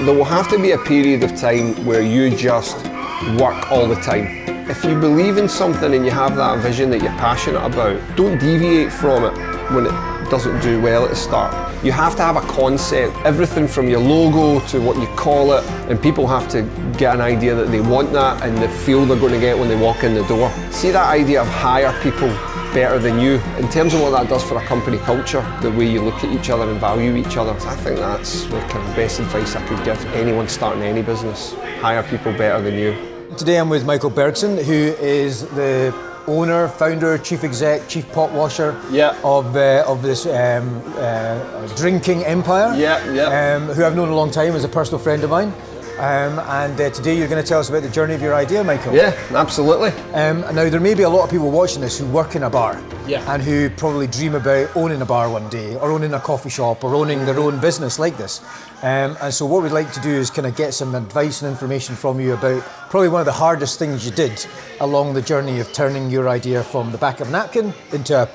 there will have to be a period of time where you just work all the time. If you believe in something and you have that vision that you're passionate about, don't deviate from it when it doesn't do well at the start. You have to have a concept, everything from your logo to what you call it, and people have to get an idea that they want that and the feel they're going to get when they walk in the door. See that idea of hire people better than you, in terms of what that does for a company culture, the way you look at each other and value each other. I think that's the kind of best advice I could give anyone starting any business. Hire people better than you. Today I'm with Michael Bergson, who is the owner, founder, chief exec, chief pot washer of this drinking empire. Who I've known a long time as a personal friend of mine. And today you're going to tell us about the journey of your idea, Michael. Yeah, absolutely. Now there may be a lot of people watching this who work in a bar and who probably dream about owning a bar one day, or owning a coffee shop, or owning their own business like this. And so what we'd like to do is kind of get some advice and information from you about probably one of the hardest things you did along the journey of turning your idea from the back of a napkin into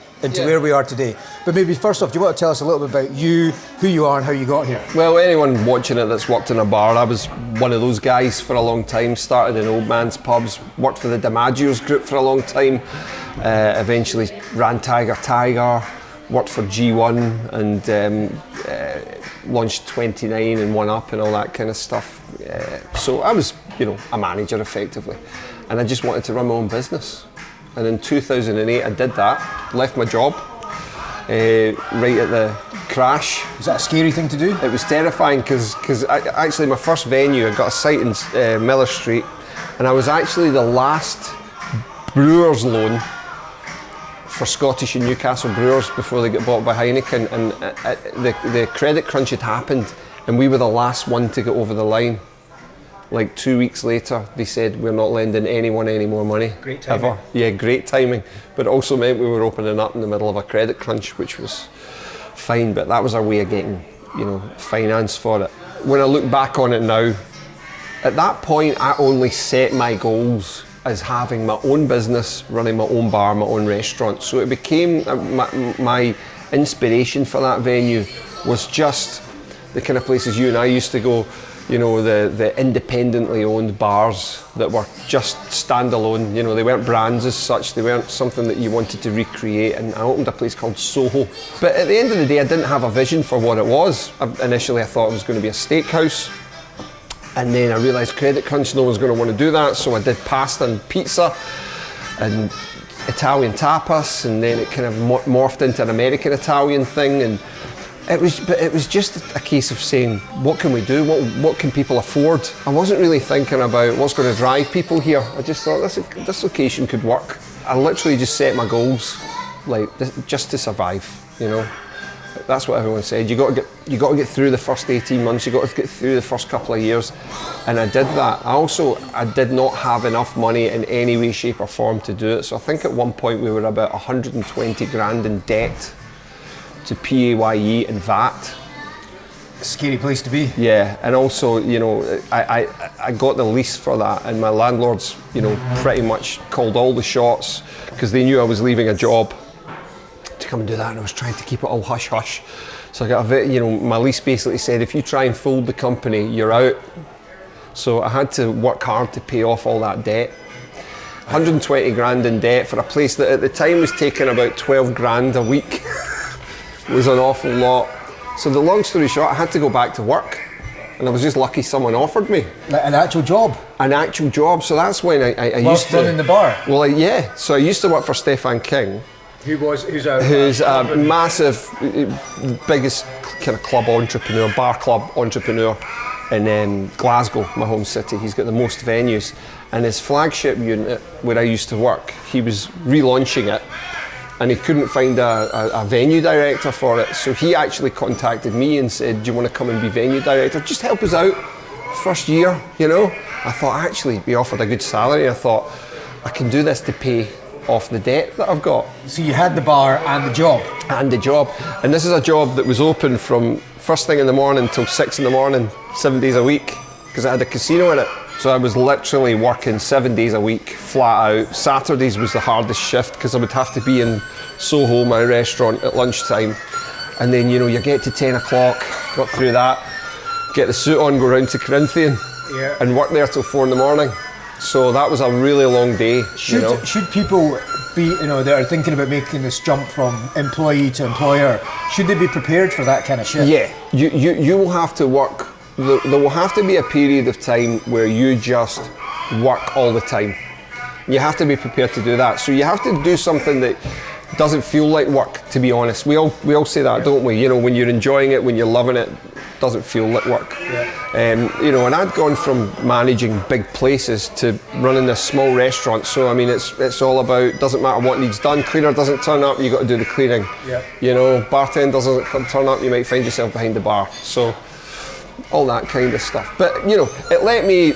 where we are today. But maybe first off, do you want to tell us a little bit about you, who you are and how you got here? Well, anyone watching it that's worked in a bar, I was one of those guys for a long time, started in old man's pubs, worked for the DiMaggio's group for a long time, eventually ran Tiger, worked for G1 and launched 29 and 1UP and all that kind of stuff. So I was, a manager effectively, and I just wanted to run my own business. And in 2008 I did that, left my job right at the crash. Was that a scary thing to do? It was terrifying because actually my first venue, I got a site in Miller Street, and I was actually the last brewer's loan for Scottish and Newcastle Brewers before they got bought by Heineken, and the credit crunch had happened and we were the last one to get over the line. Like 2 weeks later, they said we're not lending anyone any more money. Great timing. Ever. Yeah, great timing. But it also meant we were opening up in the middle of a credit crunch, which was fine. But that was our way of getting, finance for it. When I look back on it now, at that point, I only set my goals as having my own business, running my own bar, my own restaurant. So it became my inspiration for that venue was just the kind of places you and I used to go. The independently owned bars that were just standalone. They weren't brands as such, they weren't something that you wanted to recreate, and I opened a place called Soho. But at the end of the day, I didn't have a vision for what it was. Initially I thought it was going to be a steakhouse, and then I realised credit crunch, no one's going to want to do that, so I did pasta and pizza and Italian tapas, and then it kind of morphed into an American Italian thing, and it was just a case of saying, what can we do? What can people afford? I wasn't really thinking about what's going to drive people here. I just thought this location could work. I literally just set my goals, just to survive. That's what everyone said. You got to get through the first 18 months. You got to get through the first couple of years, and I did that. I did not have enough money in any way, shape, or form to do it. So I think at one point we were about 120 grand in debt to PAYE and VAT. Scary place to be. Yeah, and also, I got the lease for that, and my landlords, pretty much called all the shots because they knew I was leaving a job to come and do that, and I was trying to keep it all hush hush. So I got my lease basically said, if you try and fold the company, you're out. So I had to work hard to pay off all that debt. 120 grand in debt for a place that at the time was taking about 12 grand a week. Was an awful lot. So the long story short, I had to go back to work, and I was just lucky someone offered me an actual job. An actual job. So that's when I used to running the bar. Well, yeah. So I used to work for Stefan King, who's a massive, biggest kind of bar club entrepreneur in Glasgow, my home city. He's got the most venues, and his flagship unit where I used to work, he was relaunching it. And he couldn't find a venue director for it, so he actually contacted me and said, do you want to come and be venue director? Just help us out, first year, I thought, actually, we offered a good salary. I thought, I can do this to pay off the debt that I've got. So you had the bar and the job? And the job. And this is a job that was open from first thing in the morning till 6 in the morning, 7 days a week, because it had a casino in it. So I was literally working 7 days a week, flat out. Saturdays was the hardest shift because I would have to be in Soho, my restaurant, at lunchtime. And then, you get to 10 o'clock, got through that, get the suit on, go round to Corinthian, and work there till 4 in the morning. So that was a really long day. Should people be, that are thinking about making this jump from employee to employer, should they be prepared for that kind of shit? Yeah, you will have to work. There will have to be a period of time where you just work all the time. You have to be prepared to do that. So you have to do something that doesn't feel like work, to be honest. We all say that, don't we? When you're enjoying it, when you're loving it, doesn't feel like work. And I'd gone from managing big places to running this small restaurant. So I mean, it's all about, doesn't matter what needs done. Cleaner doesn't turn up, you got to do the cleaning. Bartender doesn't turn up, you might find yourself behind the bar. So all that kind of stuff. But it let me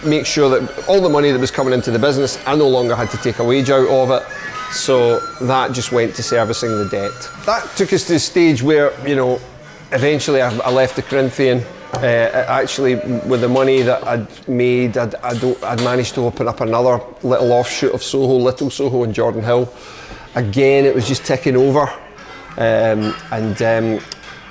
make sure that all the money that was coming into the business, I no longer had to take a wage out of it. So that just went to servicing the debt. That took us to the stage where, eventually I left the Corinthian. Actually, with the money that I'd made, I'd managed to open up another little offshoot of Soho, Little Soho in Jordan Hill. Again, it was just ticking over.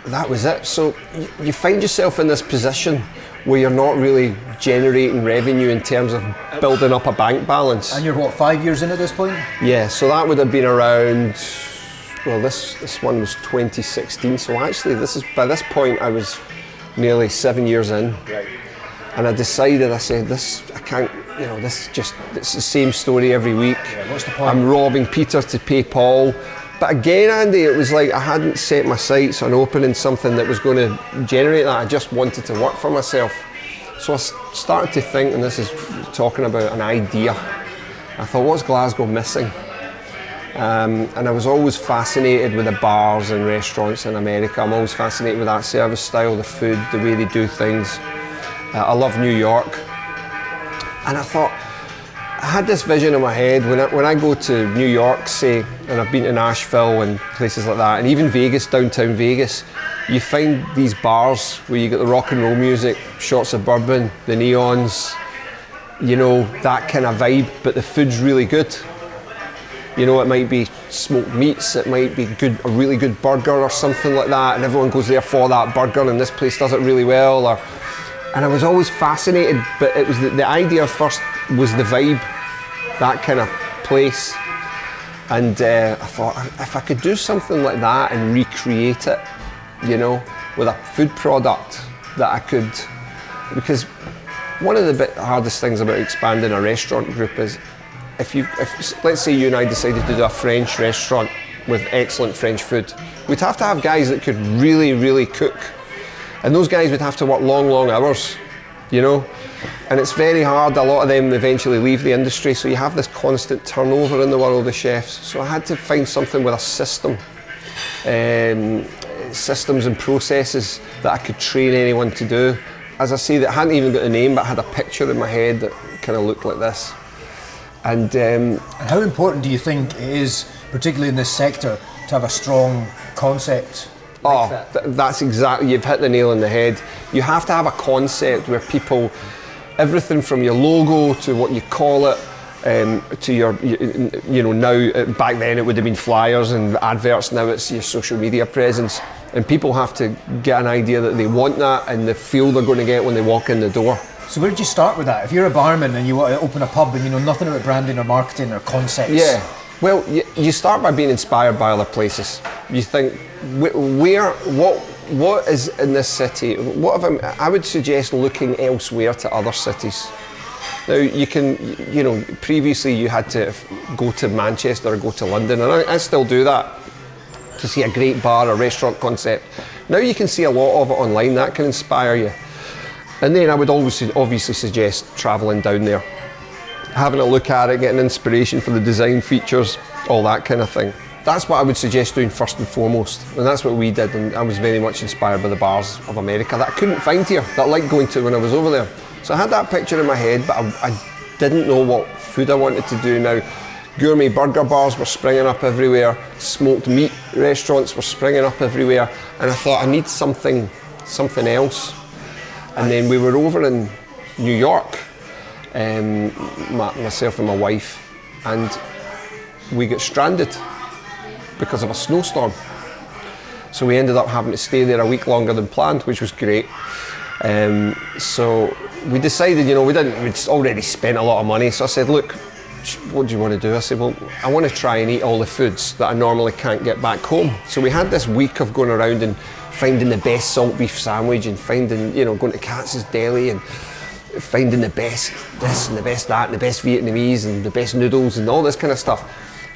That was it. So you find yourself in this position where you're not really generating revenue in terms of building up a bank balance. And you're 5 years in at this point? Yeah, so that would have been around, well, this one was 2016. So actually, by this point I was nearly 7 years in. Right. And I decided, I said, I can't, it's the same story every week. Yeah, what's the point? I'm robbing Peter to pay Paul. But again, Andy, it was like I hadn't set my sights on opening something that was going to generate that. I just wanted to work for myself. So I started to think, and this is talking about an idea. I thought, what's Glasgow missing? And I was always fascinated with the bars and restaurants in America. I'm always fascinated with that service style, the food, the way they do things. I love New York. And I thought, I had this vision in my head when I go to New York, say, and I've been to Nashville and places like that, and even Vegas, downtown Vegas, you find these bars where you get the rock and roll music, shots of bourbon, the neons, that kind of vibe, but the food's really good. It might be smoked meats, it might be a really good burger or something like that, and everyone goes there for that burger, and this place does it really well. And I was always fascinated, but it was the idea first was the vibe, that kind of place. And I thought, if I could do something like that and recreate it, with a food product that I could, because one of the hardest things about expanding a restaurant group is, if let's say you and I decided to do a French restaurant with excellent French food, we'd have to have guys that could really, really cook. And those guys would have to work long, long hours, and it's very hard. A lot of them eventually leave the industry, so you have this constant turnover in the world of chefs. So I had to find something with a system, systems and processes that I could train anyone to do. As I say, that hadn't even got a name, but I had a picture in my head that kind of looked like this. And how important do you think it is, particularly in this sector, to have a strong concept? That's exactly, you've hit the nail on the head. You have to have a concept where people, everything from your logo to what you call it, to your, now, back then it would have been flyers and adverts, now it's your social media presence. And people have to get an idea that they want that and the feel they're going to get when they walk in the door. So where did you start with that? If you're a barman and you want to open a pub and you know nothing about branding or marketing or concepts. Yeah, well, you start by being inspired by other places. You think, what is in this city? I would suggest looking elsewhere to other cities. Now you can, previously you had to go to Manchester or go to London, and I still do that, to see a great bar or restaurant concept. Now you can see a lot of it online, that can inspire you. And then I would always obviously suggest travelling down there, having a look at it, getting inspiration for the design features, all that kind of thing. That's what I would suggest doing first and foremost, and that's what we did, and I was very much inspired by the bars of America that I couldn't find here, that I liked going to when I was over there. So I had that picture in my head, but I didn't know what food I wanted to do. Now, gourmet burger bars were springing up everywhere, smoked meat restaurants were springing up everywhere, and I thought I need something else. And then we were over in New York, myself and my wife, and we got stranded because of a snowstorm. So we ended up having to stay there a week longer than planned, which was great. So we decided, we'd already spent a lot of money. So I said, look, what do you want to do? I said, well, I want to try and eat all the foods that I normally can't get back home. So we had this week of going around and finding the best salt beef sandwich and finding, going to Katz's Deli and finding the best this and the best that and the best Vietnamese and the best noodles and all this kind of stuff.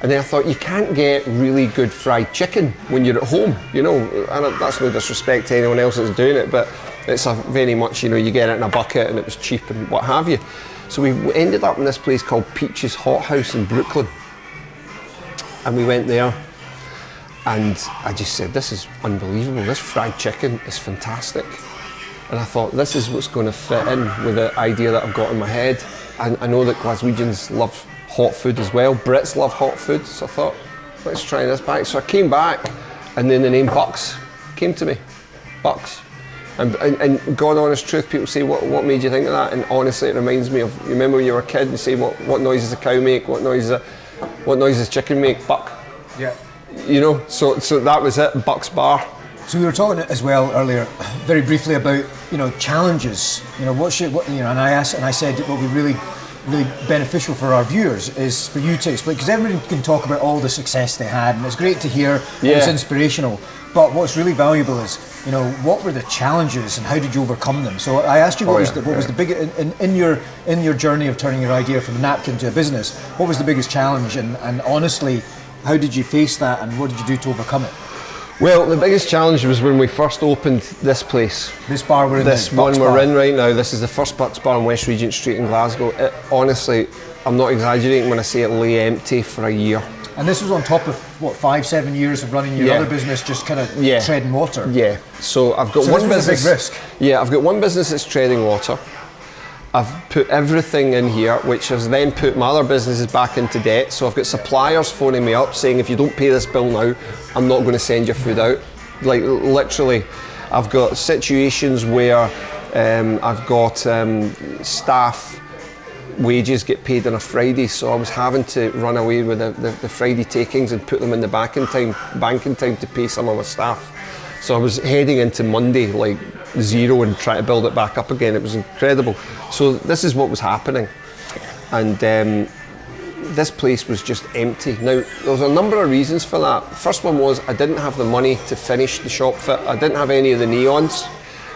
And then I thought, you can't get really good fried chicken when you're at home, and that's no disrespect to anyone else that's doing it, but it's a very much, you get it in a bucket and it was cheap and what have you. So we ended up in this place called Peach's Hot House in Brooklyn. And we went there and I just said, this is unbelievable, this fried chicken is fantastic. And I thought, this is what's going to fit in with the idea that I've got in my head. And I know that Glaswegians love hot food as well. Brits love hot food. So I thought, let's try this back. So I came back and then the name Bucks came to me. Bucks. And God honest truth, people say, what made you think of that? And honestly, it reminds me of, you remember when you were a kid and say, what noise does a cow make? What noise does chicken make? Buck. Yeah. So that was it, Buck's Bar. So we were talking as well earlier, very briefly about challenges. And I said what would be really beneficial for our viewers is for you to explain, because everybody can talk about all the success they had, and it's great to hear. Yeah. It's inspirational. But what's really valuable is, what were the challenges and how did you overcome them? So I asked you what was the big in your journey of turning your idea from a napkin to a business. What was the biggest challenge, and honestly, how did you face that, and what did you do to overcome it? Well, the biggest challenge was when we first opened this place. This bar we're in. This one we're in right now. This is the first Bucks Bar on West Regent Street in Glasgow. Honestly, I'm not exaggerating when I say it lay empty for a year. And this was on top of, 5-7 years of running your other business, just kind of treading water? Yeah. So I've got one business. This was a big risk. Yeah, I've got one business that's treading water. I've put everything in here, which has then put my other businesses back into debt. So I've got suppliers phoning me up saying, if you don't pay this bill now, I'm not going to send your food out. Like literally, I've got situations where I've got staff wages get paid on a Friday, so I was having to run away with the Friday takings and put them in the banking time to pay some of my staff. So I was heading into Monday like zero and trying to build it back up again. It was incredible. So this is what was happening, and this place was just empty. Now there was a number of reasons for that. First one was I didn't have the money to finish the shop fit. I didn't have any of the neons.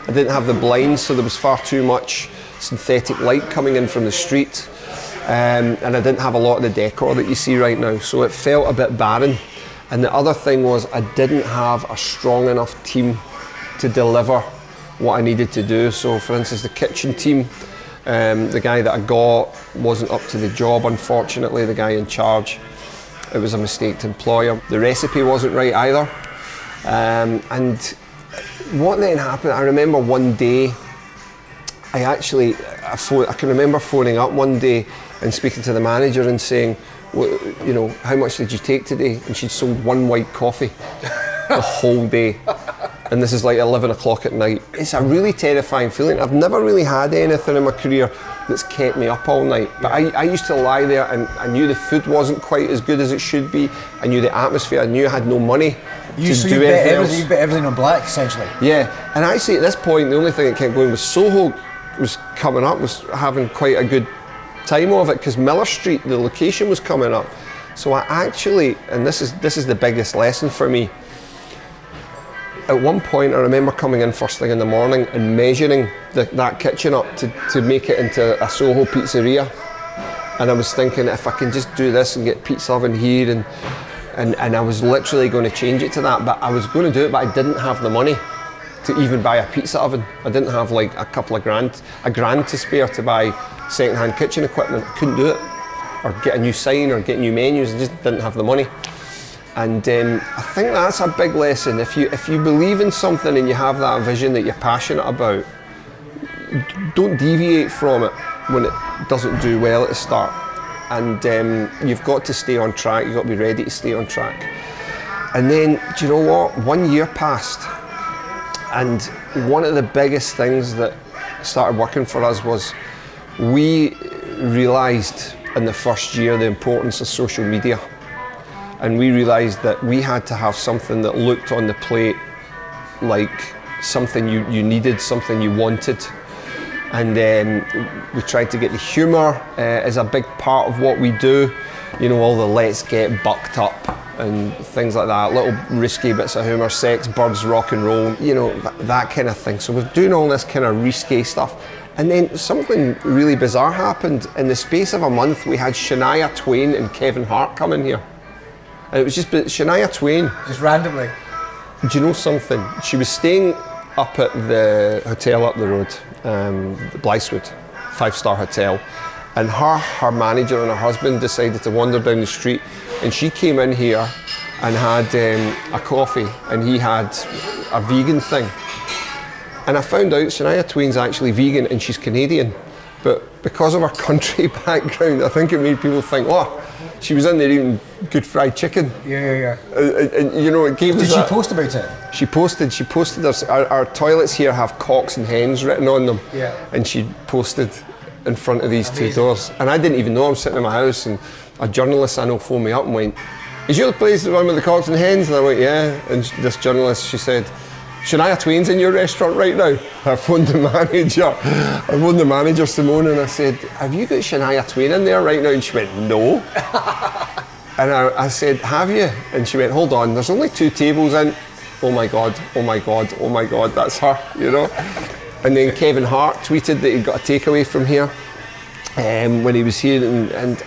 I didn't have the blinds, so there was far too much synthetic light coming in from the street, and I didn't have a lot of the decor that you see right now, so it felt a bit barren. And the other thing was I didn't have a strong enough team to deliver what I needed to do. So for instance, the kitchen team, the guy that I got wasn't up to the job, unfortunately, the guy in charge. It was a mistake to employ him. The recipe wasn't right either. And what then happened, I remember one day, I can remember phoning up one day and speaking to the manager and saying, how much did you take today? And she'd sold one white coffee the whole day. And this is like 11 o'clock at night. It's a really terrifying feeling. I've never really had anything in my career that's kept me up all night. But I used to lie there and I knew the food wasn't quite as good as it should be. I knew the atmosphere. I knew I had no money to do anything else. You bet everything on black, essentially. Yeah, and actually at this point, the only thing that kept going was Soho was coming up, was having quite a good time of it, because Miller Street, the location, was coming up. So I actually, and this is the biggest lesson for me, at one point I remember coming in first thing in the morning and measuring that kitchen up to make it into a Soho pizzeria, and I was thinking, if I can just do this and get pizza oven here, and I was literally going to change it to that, but I was going to do it, but I didn't have the money to even buy a pizza oven. I didn't have like a grand to spare to buy second-hand kitchen equipment. I couldn't do it, or get a new sign or get new menus. I just didn't have the money. And I think that's a big lesson. If you believe in something and you have that vision that you're passionate about, don't deviate from it when it doesn't do well at the start. And you've got to stay on track. You've got to be ready to stay on track. And then, do you know what? 1 year passed, and one of the biggest things that started working for us was we realised in the first year the importance of social media, and we realised that we had to have something that looked on the plate like something you needed, something you wanted. And we tried to get the humour as a big part of what we do. You know, all the let's get bucked up and things like that, little risky bits of humour, sex, birds, rock and roll, you know, that kind of thing. So we're doing all this kind of risque stuff. And then something really bizarre happened. In the space of a month, we had Shania Twain and Kevin Hart come in here. And it was just Shania Twain. Just randomly. Do you know something? She was staying up at the hotel up the road, the Blythswood, 5-star hotel. And her manager and her husband decided to wander down the street, and she came in here and had a coffee, and he had a vegan thing. And I found out Shania Twain's actually vegan and she's Canadian, but because of her country background, I think it made people think, oh, she was in there eating good fried chicken. Yeah. And you know, it gave us. Did she post about it? She posted our toilets here have cocks and hens written on them. Yeah. And she posted in front of these two doors. And I didn't even know. I'm sitting in my house and a journalist I know phoned me up and went, is your place the one with the cocks and hens? And I went, yeah. And this journalist, she said, Shania Twain's in your restaurant right now. I phoned the manager, Simone, and I said, have you got Shania Twain in there right now? And she went, no. And I said, have you? And she went, hold on, there's only 2 tables in. Oh my God, that's her, you know? And then Kevin Hart tweeted that he got a takeaway from here when he was here, and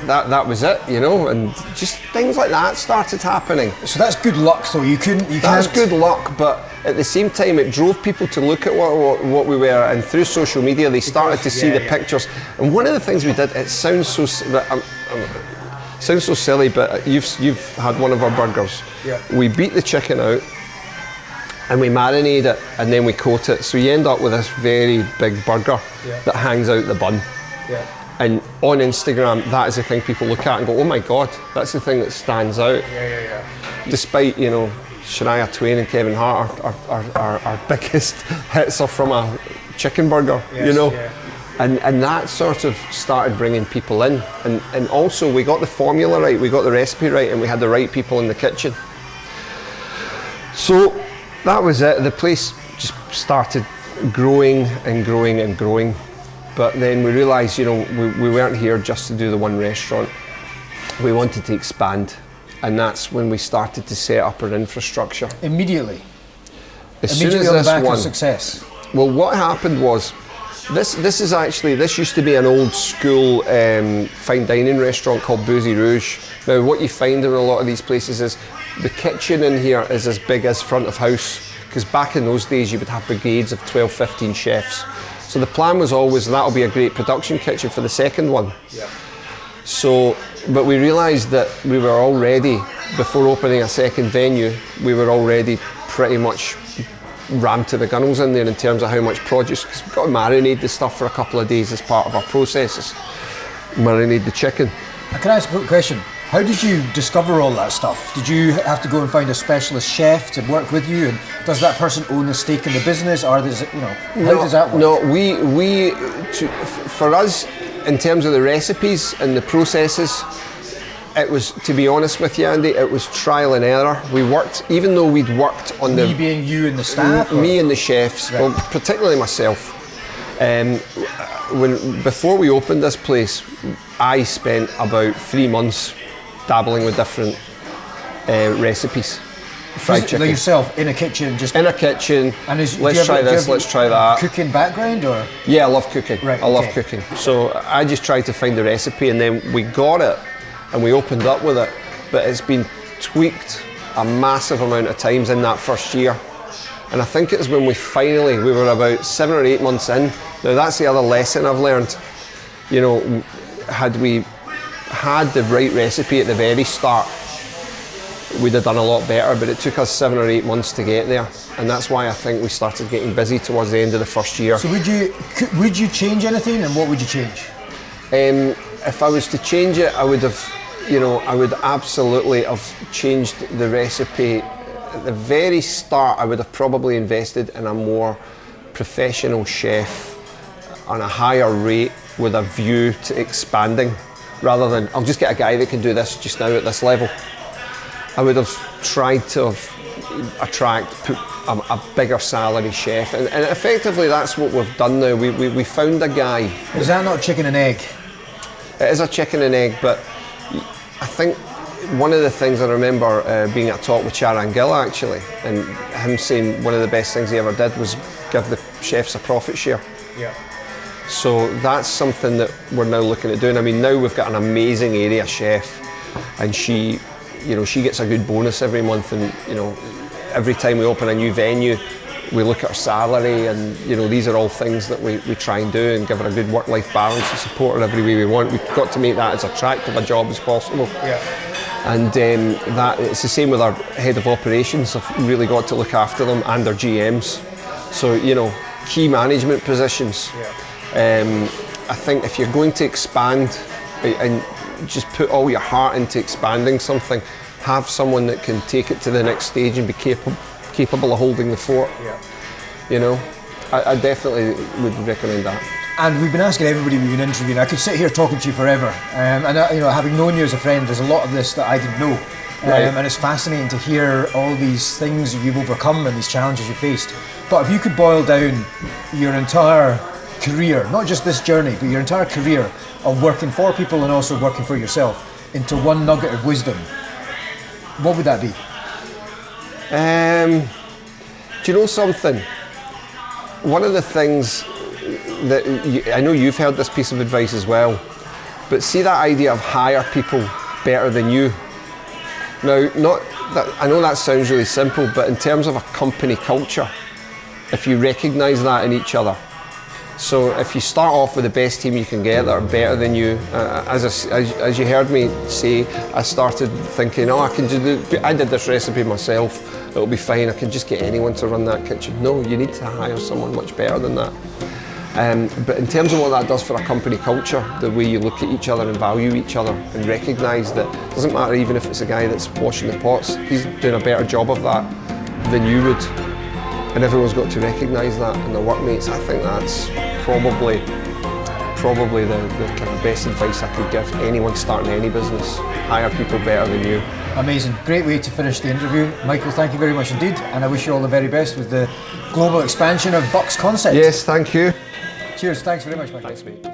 that was it, you know, and just things like that started happening. So that's good luck, though. That's good luck, but at the same time, it drove people to look at what we were, and through social media, they started to see the pictures. And one of the things we did, it sounds so silly, but you've had one of our burgers. Yeah. We beat the chicken out, and we marinate it, and then we coat it. So you end up with this very big burger that hangs out the bun. Yeah. And on Instagram, that is the thing people look at and go, oh my God, that's the thing that stands out. Yeah. Despite, you know, Shania Twain and Kevin Hart, our biggest hits are from a chicken burger, you know. Yeah. And that sort of started bringing people in. And also we got the formula right, we got the recipe right, and we had the right people in the kitchen. So that was it. The place just started growing and growing and growing. But then we realised, you know, we weren't here just to do the one restaurant. We wanted to expand. And that's when we started to set up our infrastructure. Immediately? As soon as on the this back one, of success? Well, what happened was, this used to be an old school fine dining restaurant called Boozy Rouge. Now, what you find in a lot of these places is the kitchen in here is as big as front of house, because back in those days you would have brigades of 12, 15 chefs. So the plan was always that'll be a great production kitchen for the second one. Yeah. So, but we realised that we were already, before opening a second venue, we were already pretty much rammed to the gunnels in there in terms of how much produce, because we've got to marinate the stuff for a couple of days as part of our processes. Marinate the chicken. Can I ask a quick question? How did you discover all that stuff? Did you have to go and find a specialist chef to work with you? And does that person own a stake in the business, or does it, you know, how does that work? No, for us, in terms of the recipes and the processes, it was, to be honest with you, Andy, it was trial and error. We worked, even though we'd worked on Me being you and the staff? Me and the chefs, right. Well, particularly myself. Before we opened this place, I spent about 3 months dabbling with different recipes. Fried chicken. Like yourself, in a kitchen? In a kitchen, and let's try this, let's try that. Cooking background, or? Yeah, I love cooking. Right, I love cooking. So I just tried to find the recipe, and then we got it, and we opened up with it. But it's been tweaked a massive amount of times in that first year. And I think it's when we were about 7 or 8 months in. Now that's the other lesson I've learned. You know, had we had the right recipe at the very start, we'd have done a lot better, but it took us 7 or 8 months to get there. And that's why I think we started getting busy towards the end of the first year. So would you change anything, and what would you change? If I was to change it, I would have, you know, I would absolutely have changed the recipe. At the very start, I would have probably invested in a more professional chef on a higher rate with a view to expanding, rather than I'll just get a guy that can do this just now at this level. I would have tried to have put a bigger salary chef, and effectively that's what we've done now. We found a guy. Is that not chicken and egg? It is a chicken and egg, but I think one of the things I remember being at a talk with Charan Gill actually, and him saying one of the best things he ever did was give the chefs a profit share. Yeah. So that's something that we're now looking at doing. I mean, now we've got an amazing area chef, and she gets a good bonus every month, and every time we open a new venue, we look at her salary, and these are all things that we try and do and give her a good work-life balance and support her every way we want. We've got to make that as attractive a job as possible. Yeah. And that it's the same with our head of operations. I've really got to look after them and their GMs. So key management positions. Yeah. I think if you're going to expand and just put all your heart into expanding something, have someone that can take it to the next stage and be capable of holding the fort. Yeah. I definitely would recommend that. And we've been asking everybody we've been interviewing. I could sit here talking to you forever, and having known you as a friend, there's a lot of this that I didn't know, Right. And it's fascinating to hear all these things you've overcome and these challenges you faced. But if you could boil down your entire career, not just this journey, but your entire career of working for people and also working for yourself, into one nugget of wisdom, what would that be? Do you know something? One of the things that I know you've heard this piece of advice as well, but see that idea of hire people better than you. Now, not that I know that sounds really simple, but in terms of a company culture, if you recognise that in each other. So if you start off with the best team you can get that are better than you, as you heard me say, I started thinking, I did this recipe myself, it'll be fine, I can just get anyone to run that kitchen. No, you need to hire someone much better than that. But in terms of what that does for a company culture, the way you look at each other and value each other and recognise that it doesn't matter even if it's a guy that's washing the pots, he's doing a better job of that than you would. And everyone's got to recognise that in their workmates. I think that's probably the kind of best advice I could give anyone starting any business. Hire people better than you. Amazing. Great way to finish the interview. Michael, thank you very much indeed, and I wish you all the very best with the global expansion of Buck's concept. Yes, thank you. Cheers. Thanks very much, Michael. Thanks, mate.